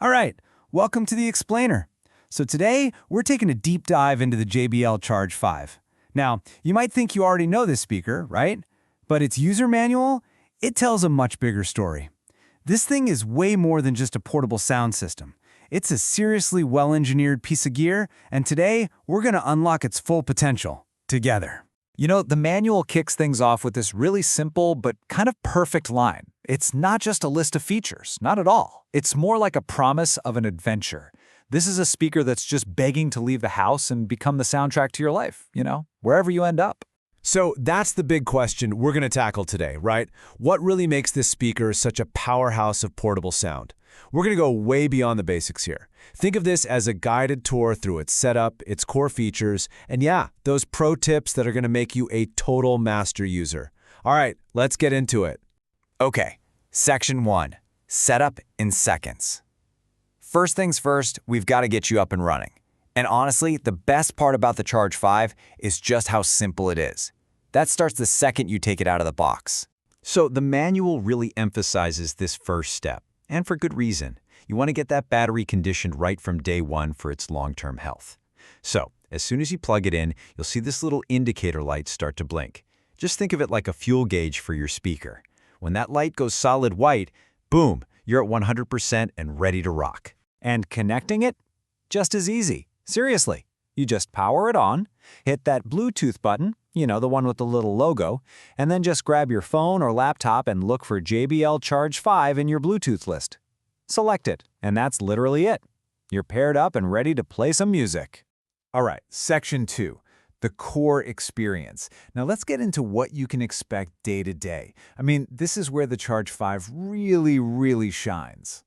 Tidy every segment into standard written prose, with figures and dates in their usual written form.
All right, welcome to the Explainer. So today, we're taking a deep dive into the JBL Charge 5. Now, you might think you already know this speaker, right? But its user manual, it tells a much bigger story. This thing is way more than just a portable sound system. It's a seriously well-engineered piece of gear, and today, we're going to unlock its full potential together. You know, the manual kicks things off with this really simple but kind of perfect line. It's not just a list of features, not at all. It's more like a promise of an adventure. This is a speaker that's just begging to leave the house and become the soundtrack to your life, wherever you end up. So that's the big question we're going to tackle today, right? What really makes this speaker such a powerhouse of portable sound? We're going to go way beyond the basics here. Think of this as a guided tour through its setup, its core features, and yeah, those pro tips that are going to make you a total master user. All right, let's get into it. Okay, Section 1, Setup in Seconds. First things first, we've got to get you up and running. And honestly, the best part about the Charge 5 is just how simple it is. That starts the second you take it out of the box. So the manual really emphasizes this first step, and for good reason. You want to get that battery conditioned right from day one for its long-term health. So, as soon as you plug it in, you'll see this little indicator light start to blink. Just think of it like a fuel gauge for your speaker. When that light goes solid white, boom, you're at 100% and ready to rock. And connecting it? Just as easy. Seriously. You just power it on, hit that Bluetooth button, the one with the little logo, and then just grab your phone or laptop and look for JBL Charge 5 in your Bluetooth list. Select it, and that's literally it. You're paired up and ready to play some music. All right, Section 2, the core experience. Now let's get into what you can expect day to day. This is where the Charge 5 really shines.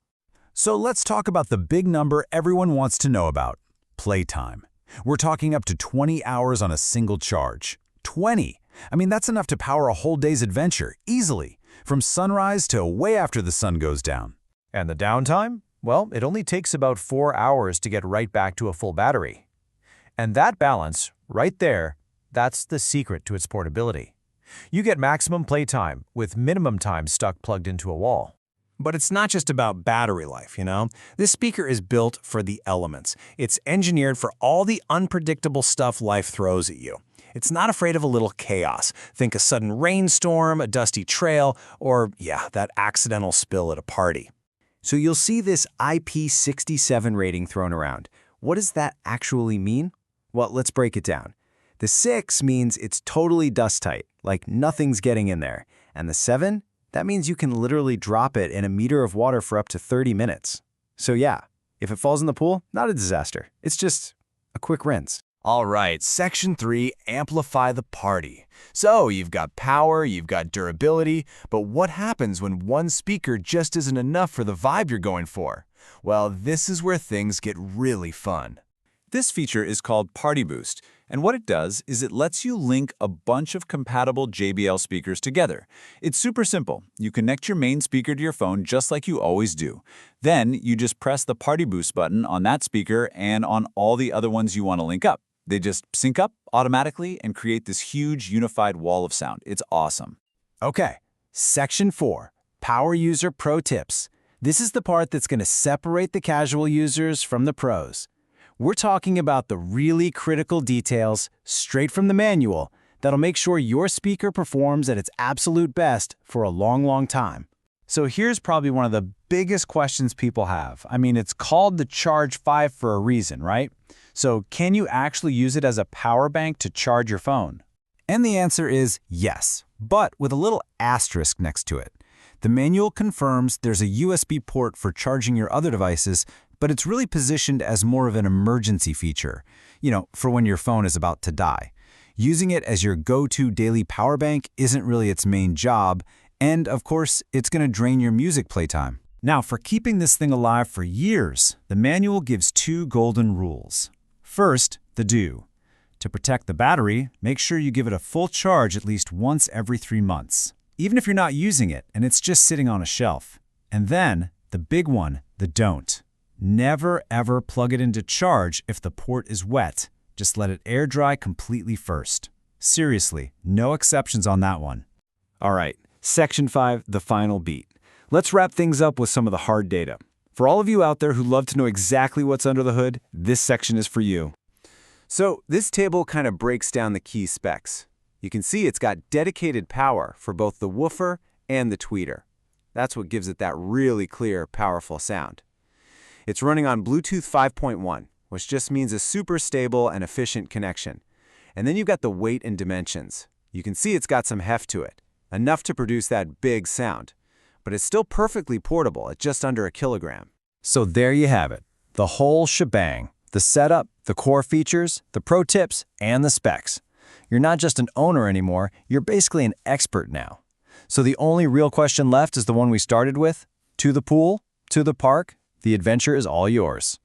So let's talk about the big number everyone wants to know about, playtime. We're talking up to 20 hours on a single charge. 20! That's enough to power a whole day's adventure, easily, from sunrise to way after the sun goes down. And the downtime? Well, it only takes about 4 hours to get right back to a full battery. And that balance, right there, that's the secret to its portability. You get maximum playtime with minimum time stuck plugged into a wall. But it's not just about battery life, This speaker is built for the elements. It's engineered for all the unpredictable stuff life throws at you. It's not afraid of a little chaos. Think a sudden rainstorm, a dusty trail, or, that accidental spill at a party. So you'll see this IP67 rating thrown around. What does that actually mean? Well, let's break it down. The 6 means it's totally dust tight, like nothing's getting in there. And the 7? That means you can literally drop it in a meter of water for up to 30 minutes. So yeah, if it falls in the pool, not a disaster. It's just a quick rinse. All right, Section 3, amplify the party. So you've got power, you've got durability, but what happens when one speaker just isn't enough for the vibe you're going for? Well, this is where things get really fun. This feature is called Party Boost, and what it does is it lets you link a bunch of compatible JBL speakers together. It's super simple. You connect your main speaker to your phone just like you always do. Then you just press the Party Boost button on that speaker and on all the other ones you want to link up. They just sync up automatically and create this huge unified wall of sound. It's awesome. Okay, Section 4, Power User Pro Tips. This is the part that's going to separate the casual users from the pros. We're talking about the really critical details, straight from the manual, that'll make sure your speaker performs at its absolute best for a long time. So here's probably one of the biggest questions people have. It's called the Charge 5 for a reason, right? So can you actually use it as a power bank to charge your phone? And the answer is yes, but with a little asterisk next to it. The manual confirms there's a USB port for charging your other devices, but it's really positioned as more of an emergency feature, for when your phone is about to die. Using it as your go-to daily power bank isn't really its main job, and of course, it's going to drain your music playtime. Now, for keeping this thing alive for years, the manual gives 2 golden rules. First, the do. To protect the battery, make sure you give it a full charge at least once every 3 months, even if you're not using it and it's just sitting on a shelf. And then, the big one, the don't. Never ever plug it into charge if the port is wet. Just let it air dry completely first. Seriously, no exceptions on that one. All right, Section 5, the final beat. Let's wrap things up with some of the hard data. For all of you out there who love to know exactly what's under the hood, this section is for you. So this table kind of breaks down the key specs. You can see it's got dedicated power for both the woofer and the tweeter. That's what gives it that really clear, powerful sound. It's running on Bluetooth 5.1, which just means a super stable and efficient connection. And then you've got the weight and dimensions. You can see it's got some heft to it, enough to produce that big sound. But it's still perfectly portable at just under a kilogram. So there you have it, the whole shebang. The setup, the core features, the pro tips, and the specs. You're not just an owner anymore, you're basically an expert now. So the only real question left is the one we started with. To the pool, to the park, the adventure is all yours.